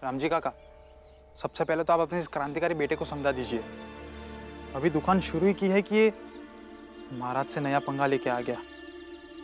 राम जी काका, सबसे पहले तो आप अपने इस क्रांतिकारी बेटे को समझा दीजिए। अभी दुकान शुरू ही की है कि ये महाराज से नया पंगा लेके आ गया।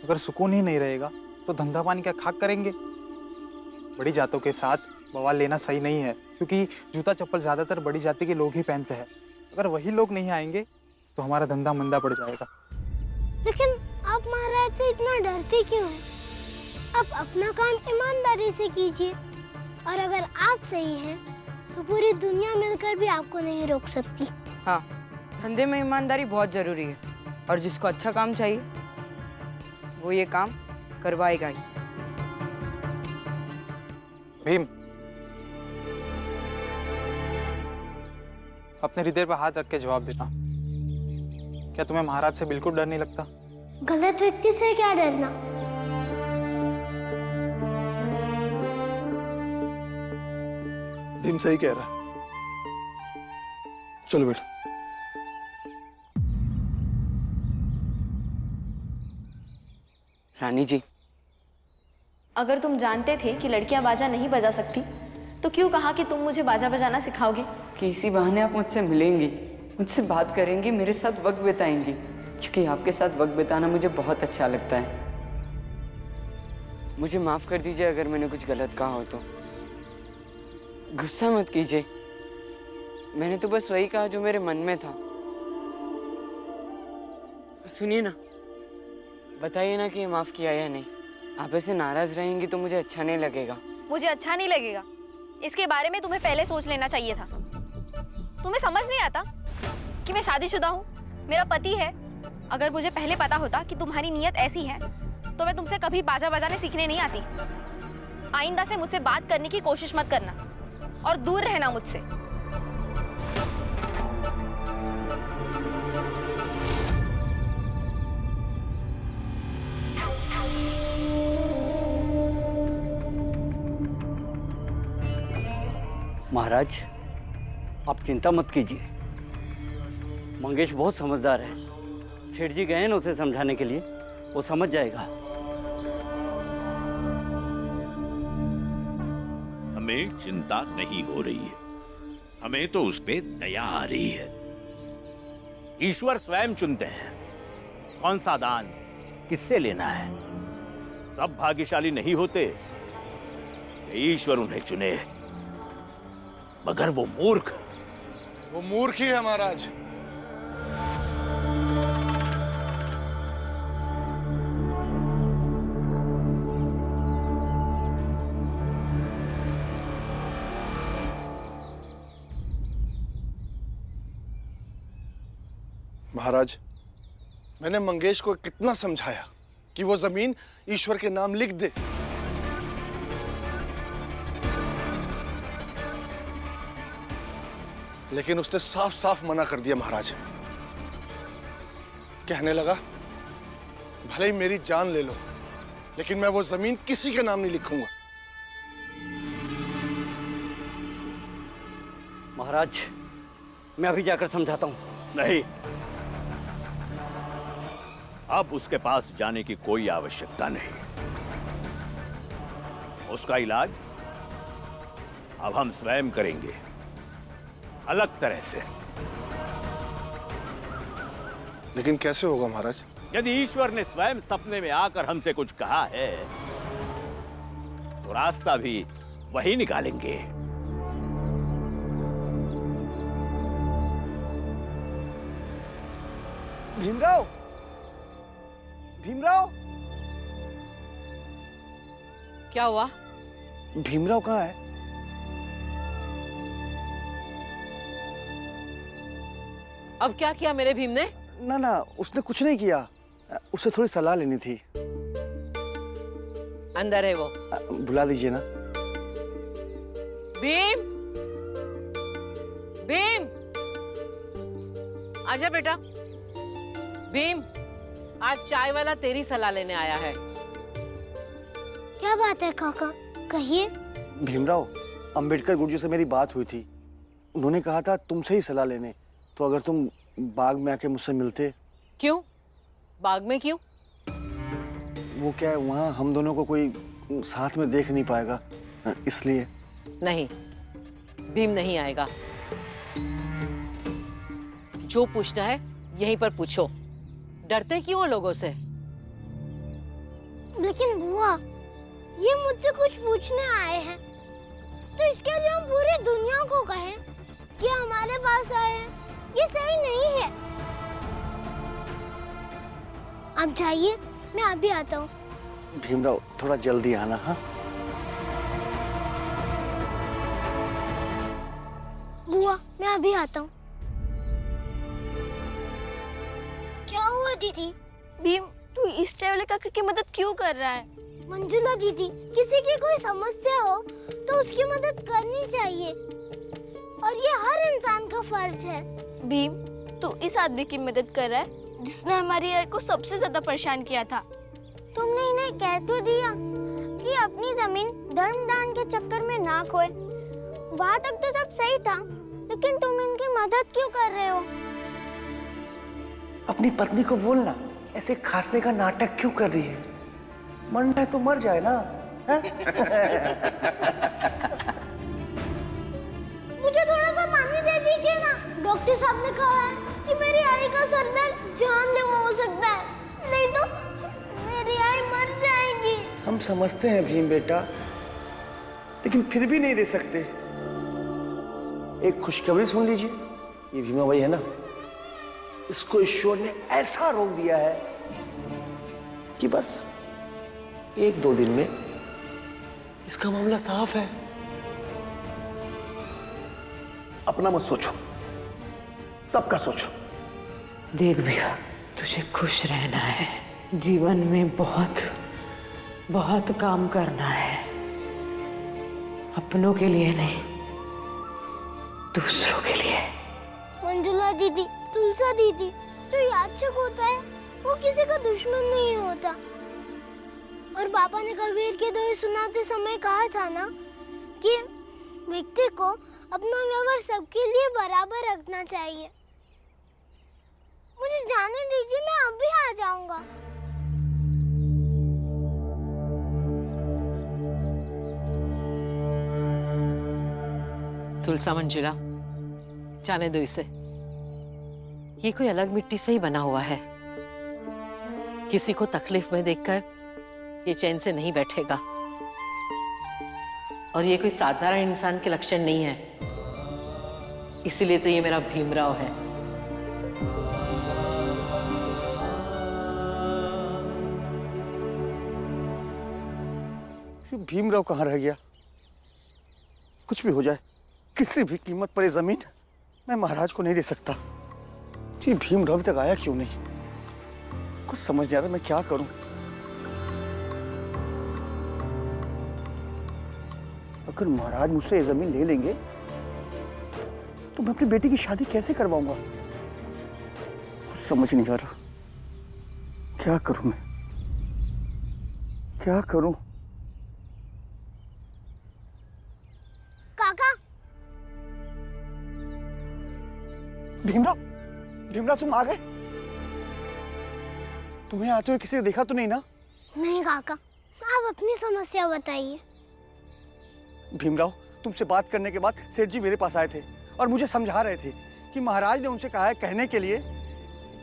अगर सुकून ही नहीं रहेगा तो धंधा पानी क्या खाक करेंगे। बड़ी जातों के साथ बवाल लेना सही नहीं है, क्योंकि जूता चप्पल ज्यादातर बड़ी जाति के लोग ही पहनते हैं। अगर वही लोग नहीं आएंगे तो हमारा धंधा मंदा पड़ जाएगा। लेकिन आप महाराज से इतना डरते क्यों हैं? आप अपना काम ईमानदारी से कीजिए, और अगर आप सही हैं तो पूरी दुनिया मिलकर भी आपको नहीं रोक सकती। हाँ, धंधे में ईमानदारी बहुत जरूरी है, और जिसको अच्छा काम चाहिए वो ये काम करवाएगा ही। भीम, अपने हृदय पर हाथ रख के जवाब देना। क्या तुम्हें महाराज से बिल्कुल डर नहीं लगता? गलत व्यक्ति से क्या डरना? भीम सही कह रहा है। चलो बेटा। रानी जी, अगर तुम जानते थे कि लड़कियां बाजा नहीं बजा सकती तो क्यों कहा कि तुम मुझे बाजा बजाना सिखाओगे? कि इसी बहाने आप मुझसे मिलेंगी, मुझसे बात करेंगी, मेरे साथ वक्त बिताएंगी, क्योंकि आपके साथ वक्त बिताना मुझे बहुत अच्छा लगता है। मुझे माफ कर दीजिए अगर मैंने कुछ गलत कहा हो तो। गुस्सा मत कीजिए, मैंने तो बस वही कहा जो मेरे मन में था। सुनिए ना, बताइए ना कि ये माफ किया या नहीं। आप ऐसे नाराज रहेंगी तो मुझे अच्छा नहीं लगेगा। मुझे अच्छा नहीं लगेगा, इसके बारे में तुम्हें पहले सोच लेना चाहिए था। तुम्हें समझ नहीं आता कि मैं शादीशुदा हूँ, मेरा पति है। अगर मुझे पहले पता होता कि तुम्हारी नीयत ऐसी है तो मैं तुमसे कभी बाजा बजाने सीखने नहीं आती। आइंदा से मुझसे बात करने की कोशिश मत करना और दूर रहना मुझसे। महाराज, आप चिंता मत कीजिए। मंगेश बहुत समझदार है। सेठ जी गए हैं ना उसे समझाने के लिए, वो समझ जाएगा। हमें चिंता नहीं हो रही है, हमें तो उस पे दया आ रही है। ईश्वर स्वयं चुनते हैं कौन सा दान किससे लेना है। सब भाग्यशाली नहीं होते, ईश्वर उन्हें चुने। मगर वो मूर्ख ही है महाराज। महाराज, मैंने मंगेश को कितना समझाया कि वो जमीन ईश्वर के नाम लिख दे, लेकिन उसने साफ साफ मना कर दिया। महाराज कहने लगा, भले ही मेरी जान ले लो, लेकिन मैं वो जमीन किसी के नाम नहीं लिखूंगा। महाराज, मैं अभी जाकर समझाता हूँ। नहीं, अब उसके पास जाने की कोई आवश्यकता नहीं। उसका इलाज अब हम स्वयं करेंगे, अलग तरह से। लेकिन कैसे होगा महाराज? यदि ईश्वर ने स्वयं सपने में आकर हमसे कुछ कहा है तो रास्ता भी वही निकालेंगे। भीमराव, भीमराव, क्या हुआ? भीमराव कहाँ है? अब क्या किया मेरे भीम ने? ना ना, उसने कुछ नहीं किया। उससे थोड़ी सलाह लेनी थी। अंदर है वो। बुला दीजिए ना। भीम, भीम, आजा बेटा। भीम, आज चाय वाला तेरी सलाह लेने आया है। क्या बात है काका, कहिए। भीमराव, अंबेडकर गुरुजी से मेरी बात हुई थी। उन्होंने कहा था तुमसे ही सलाह लेने। तो अगर तुम बाग में आके मुझसे मिलते। क्यों? बाग में क्यों? वो क्या है, वहाँ हम दोनों को कोई साथ में देख नहीं पाएगा, इसलिए। नहीं, भीम नहीं आएगा। जो पूछना है यहीं पर पूछो, डरते क्यों हो लोगों से? लेकिन बुआ, ये मुझसे कुछ पूछने आए हैं, तो इसके लिए हम पूरी दुनिया को कहें कि हमारे पास आए हैं, ये सही नहीं है। आप जाइए, मैं अभी आता हूँ। भीमराव, थोड़ा जल्दी आना। हाँ बुआ, मैं अभी आता हूँ। क्या हुआ दीदी? भीम, तू इस चाय वाले काका की मदद क्यों कर रहा है? मंजुला दीदी, किसी की कोई समस्या हो तो उसकी मदद करनी चाहिए, और ये हर इंसान का फर्ज है। भीम, तू इस आदमी की मदद कर रहा है जिसने हमारी आय को सबसे ज्यादा परेशान किया था। तुमने इन्हें कह तो दिया कि अपनी जमीन धर्म दान के चक्कर में ना खोए। वहाँ तक तो सब सही था, लेकिन तुम इनकी मदद क्यों कर रहे हो? अपनी पत्नी को बोलना, ऐसे खांसने का नाटक क्यों कर रही है? मरना है तो मर जाए ना। हैं? मुझे थोड़ा सा पानी दे दीजिए ना। डॉक्टर साहब ने कहा है कि मेरी आई का सर दर्द जानलेवा हो सकता है, नहीं तो मेरी आई मर जाएगी। हम समझते हैं भीम बेटा, लेकिन फिर भी नहीं दे सकते। एक खुशखबरी सुन लीजिए, ये भीमा भाई है ना, इसको ईश्वर ने ऐसा रोक दिया है कि बस 1-2 दिन में इसका मामला साफ है। अपना मत सोचो, सबका सोचो। देख भैया, तुझे खुश रहना है, जीवन में बहुत बहुत काम करना है, अपनों के लिए नहीं, दूसरों के लिए। मंजुला दीदी, तुलसा दीदी, जो याचक होता है वो किसी का दुश्मन नहीं होता। और बाबा ने कबीर के दोहे सुनाते समय कहा था ना कि व्यक्ति को अपना व्यवहार सबके लिए बराबर रखना चाहिए। मुझे जाने दीजिए, मैं अभी आ जाऊंगा। तुलसा, मंजुला, जाने दो इसे। ये कोई अलग मिट्टी से ही बना हुआ है। किसी को तकलीफ में देखकर ये चैन से नहीं बैठेगा, और ये कोई साधारण इंसान के लक्षण नहीं है। इसीलिए तो ये मेरा भीमराव है। भीमराव कहाँ रह गया? कुछ भी हो जाए, किसी भी कीमत पर ये जमीन मैं महाराज को नहीं दे सकता। जी, भीमराव अभी तक आया क्यों नहीं? कुछ समझ नहीं आ रहा मैं क्या करूं। अगर महाराज मुझसे ये जमीन ले लेंगे तो मैं अपनी बेटी की शादी कैसे करवाऊंगा? कुछ समझ नहीं आ रहा, क्या करूं मैं, क्या करूं? काका, भीमराव, भीमराव तुम आ गए? तुम्हें आते हुए किसी ने देखा तो नहीं ना? नहीं काका, आप अपनी समस्या बताइए। भीमराव, तुमसे बात करने के बाद सेठ जी मेरे पास आए थे और मुझे समझा रहे थे कि महाराज ने उनसे कहा है कहने के लिए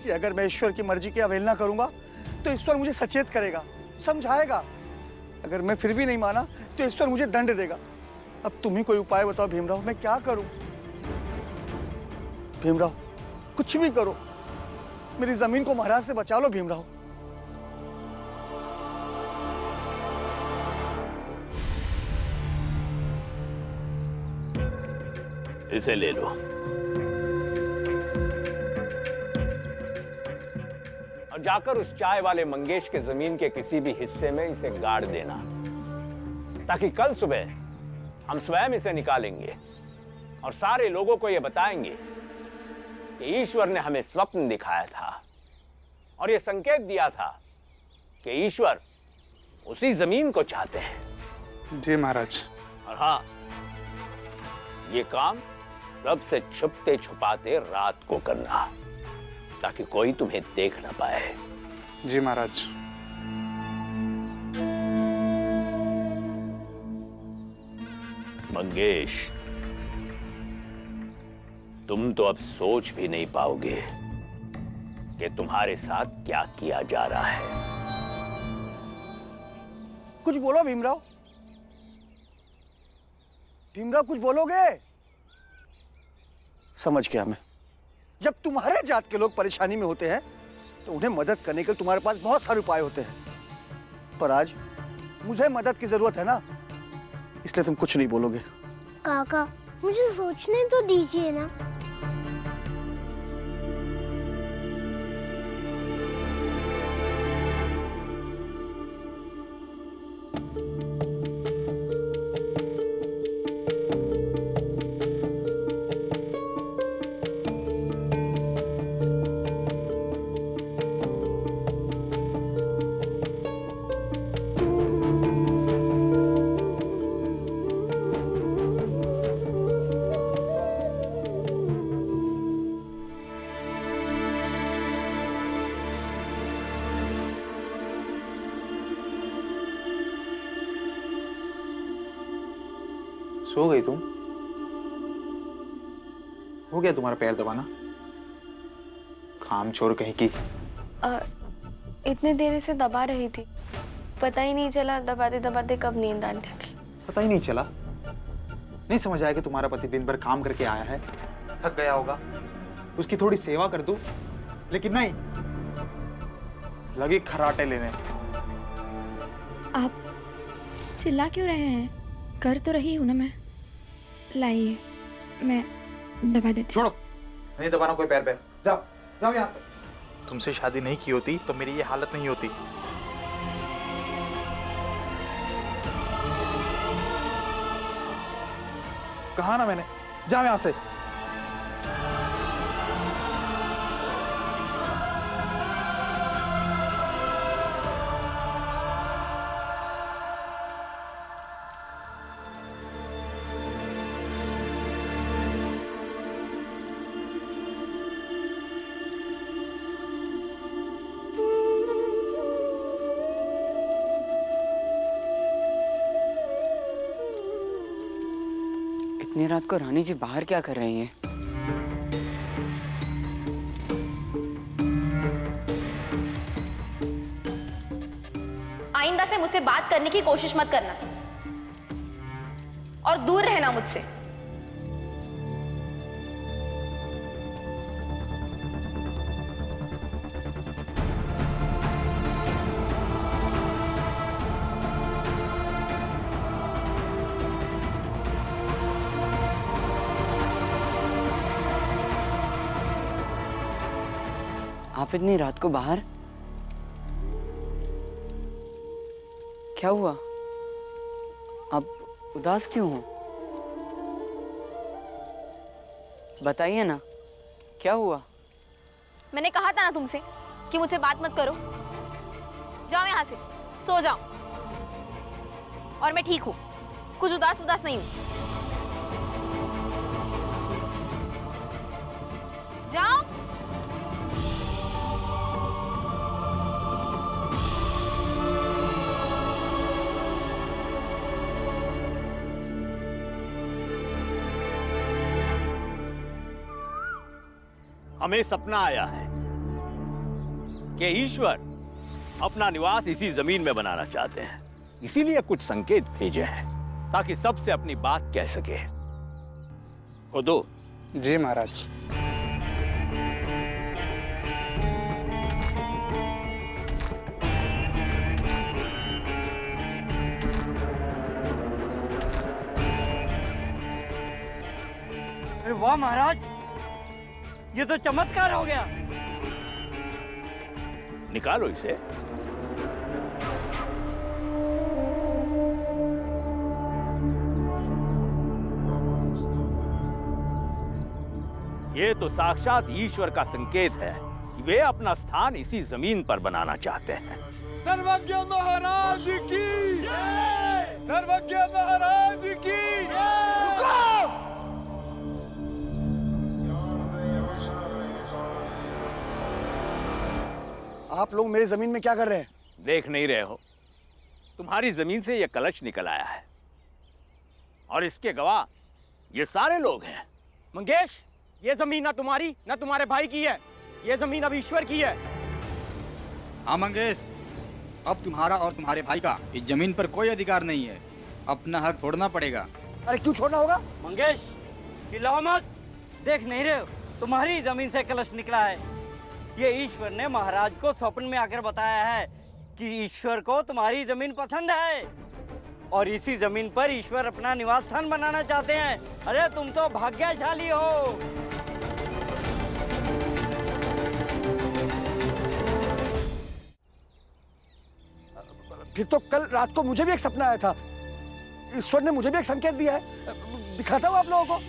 कि अगर मैं ईश्वर की मर्जी की अवहेलना करूंगा तो ईश्वर मुझे सचेत करेगा, समझाएगा। अगर मैं फिर भी नहीं माना तो ईश्वर मुझे दंड देगा। अब तुम ही कोई उपाय बताओ भीमराव, मैं क्या करूं? भीमराव, कुछ भी करो, मेरी जमीन को महाराज से बचा लो भीमराव। इसे ले लो और जाकर उस चाय वाले मंगेश के जमीन के किसी भी हिस्से में इसे गाड़ देना, ताकि कल सुबह हम स्वयं इसे निकालेंगे और सारे लोगों को यह बताएंगे कि ईश्वर ने हमें स्वप्न दिखाया था और यह संकेत दिया था कि ईश्वर उसी जमीन को चाहते हैं। जी महाराज। और हाँ, ये काम सबसे छुपते छुपाते रात को करना, ताकि कोई तुम्हें देख ना पाए। जी महाराज। मंगेश, तुम तो अब सोच भी नहीं पाओगे कि तुम्हारे साथ क्या किया जा रहा है। कुछ बोलो भीमराव। भीमराव कुछ बोलोगे? समझ गया मैं। जब तुम्हारे जात के लोग परेशानी में होते हैं तो उन्हें मदद करने के तुम्हारे पास बहुत सारे उपाय होते हैं, पर आज मुझे मदद की जरूरत है ना, इसलिए तुम कुछ नहीं बोलोगे। काका मुझे सोचने तो दीजिए ना। सो गई तुम? हो गया तुम्हारा पैर दबाना? काम चोर कहीं की। इतने देर से दबा रही थी, पता ही नहीं चला दबाते दबाते कब नींद आने लगी। पता ही नहीं चला? नहीं समझ आया कि तुम्हारा पति दिन भर काम करके आया है, थक गया होगा, उसकी थोड़ी सेवा कर दूं, लेकिन नहीं, लगे खर्राटे लेने। आप चिल्ला क्यों रहे हैं? कर तो रही हूँ ना मैं। लाइए मैं दबा देती। छोड़ो, नहीं दबाना कोई पैर पे। जाओ जाओ यहाँ से। तुमसे शादी नहीं की होती तो मेरी ये हालत नहीं होती। कहा ना मैंने, जाओ यहाँ से। इतनी रात को रानी जी बाहर क्या कर रही हैं? आइंदा से मुझसे बात करने की कोशिश मत करना और दूर रहना मुझसे। आप इतनी रात को बाहर? क्या हुआ? आप उदास क्यों हो? बताइए ना, क्या हुआ? मैंने कहा था ना तुमसे कि मुझसे बात मत करो। जाओ यहाँ से, सो जाओ। और मैं ठीक हूँ, कुछ उदास उदास नहीं हूँ। जाओ। हमें सपना आया है कि ईश्वर अपना निवास इसी जमीन में बनाना चाहते हैं, इसीलिए कुछ संकेत भेजे हैं ताकि सबसे अपनी बात कह सके। खुदो। जी महाराज। अरे वाह महाराज, ये तो चमत्कार हो गया। निकालो इसे। ये तो साक्षात ईश्वर का संकेत है कि वे अपना स्थान इसी जमीन पर बनाना चाहते हैं। सर्वज्ञ महाराज की जय! सर्वज्ञ महाराज की जय! आप लोग मेरी जमीन में क्या कर रहे हैं? देख नहीं रहे हो? तुम्हारी जमीन से यह कलश निकल आया है और इसके गवाह ये सारे लोग हैं। मंगेश, ये जमीन ना तुम्हारी ना तुम्हारे भाई की है, ये जमीन अब ईश्वर की है। हाँ मंगेश, अब तुम्हारा और तुम्हारे भाई का इस जमीन पर कोई अधिकार नहीं है। अपना हक छोड़ना पड़ेगा। अरे क्यों छोड़ना होगा? मंगेश चिल्लाओ मत, देख नहीं रहे हो तुम्हारी जमीन से कलश निकला है। ये ईश्वर ने महाराज को स्वप्न में आकर बताया है कि ईश्वर को तुम्हारी जमीन पसंद है और इसी जमीन पर ईश्वर अपना निवास स्थान बनाना चाहते हैं। अरे तुम तो भाग्यशाली हो। फिर तो कल रात को मुझे भी एक सपना आया था। ईश्वर ने मुझे भी एक संकेत दिया है, दिखाता हूँ आप लोगों को।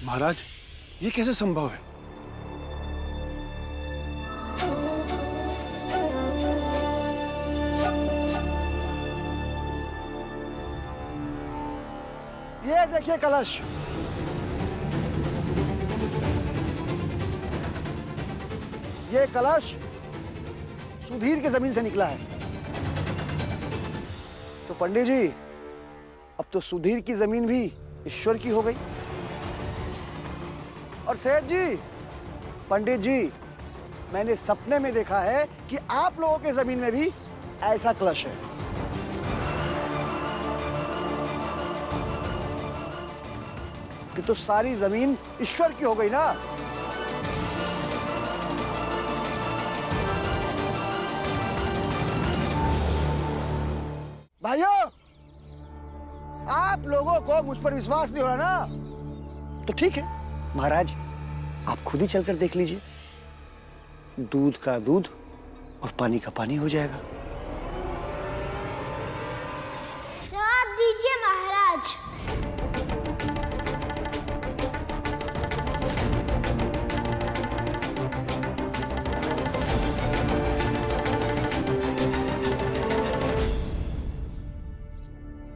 महाराज, ये कैसे संभव है? ये देखिए कलश। ये कलश सुधीर की जमीन से निकला है। तो पंडित जी, अब तो सुधीर की जमीन भी ईश्वर की हो गई। और सेठ जी, पंडित जी, मैंने सपने में देखा है कि आप लोगों के जमीन में भी ऐसा कलश है। कि तो सारी जमीन ईश्वर की हो गई ना। भाइयों, आप लोगों को मुझ पर विश्वास नहीं हो रहा ना, तो ठीक है महाराज, आप खुद ही चलकर देख लीजिए। दूध का दूध और पानी का पानी हो जाएगा। जवाब दीजिए महाराज।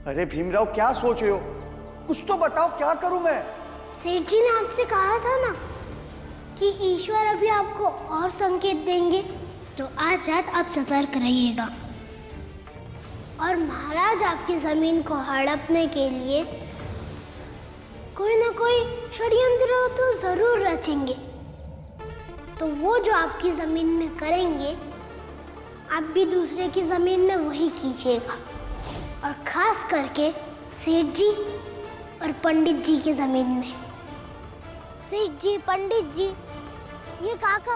अरे भीमराव, क्या सोच रहे हो? कुछ तो बताओ, क्या करूं मैं? सेठ जी ने आपसे कहा था ना कि ईश्वर अभी आपको और संकेत देंगे, तो आज रात आप सतर्क रहिएगा। और महाराज आपकी जमीन को हड़पने के लिए कोई ना कोई षड्यंत्र तो जरूर रचेंगे। तो वो जो आपकी जमीन में करेंगे, आप भी दूसरे की जमीन में वही कीजिएगा। और खास करके सेठ जी और पंडित जी की जमीन में। सेठ जी, पंडित जी, ये काका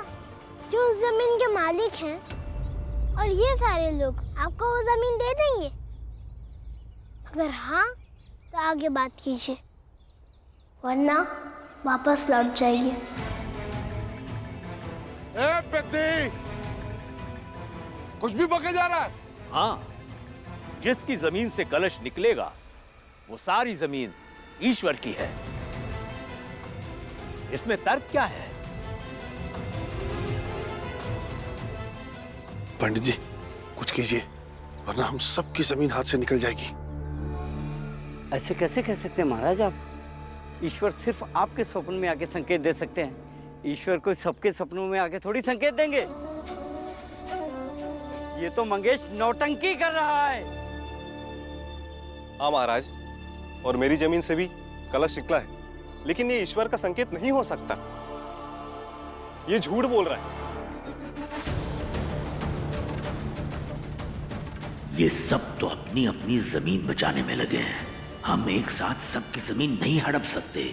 जो उस जमीन के मालिक हैं, और ये सारे लोग आपको वो जमीन दे देंगे? अगर हाँ तो आगे बात कीजिए, वरना वापस लौट जाइए। ए पेद्दी, कुछ भी बके जा रहा है? हाँ, जिसकी जमीन से कलश निकलेगा वो सारी जमीन ईश्वर की है। इसमें तर्क क्या है? पंडित जी, कुछ कीजिए, वरना हम सबकी जमीन हाथ से निकल जाएगी। ऐसे कैसे कह सकते हैं महाराज आप? ईश्वर सिर्फ आपके स्वप्न में आके संकेत दे सकते हैं। ईश्वर को सबके सपनों में आके थोड़ी संकेत देंगे। ये तो मंगेश नौटंकी कर रहा है। हाँ महाराज, और मेरी जमीन से भी कलश निकला है, लेकिन ये ईश्वर का संकेत नहीं हो सकता। ये झूठ बोल रहा है। ये सब तो अपनी अपनी जमीन बचाने में लगे हैं। हम एक साथ सबकी जमीन नहीं हड़प सकते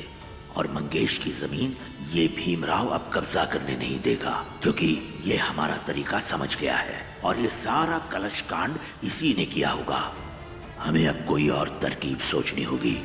और मंगेश की जमीन ये भीमराव अब कब्जा करने नहीं देगा, क्योंकि ये हमारा तरीका समझ गया है और ये सारा कलश कांड इसी ने किया होगा। हमें अब कोई और तरकीब सोचनी होगी।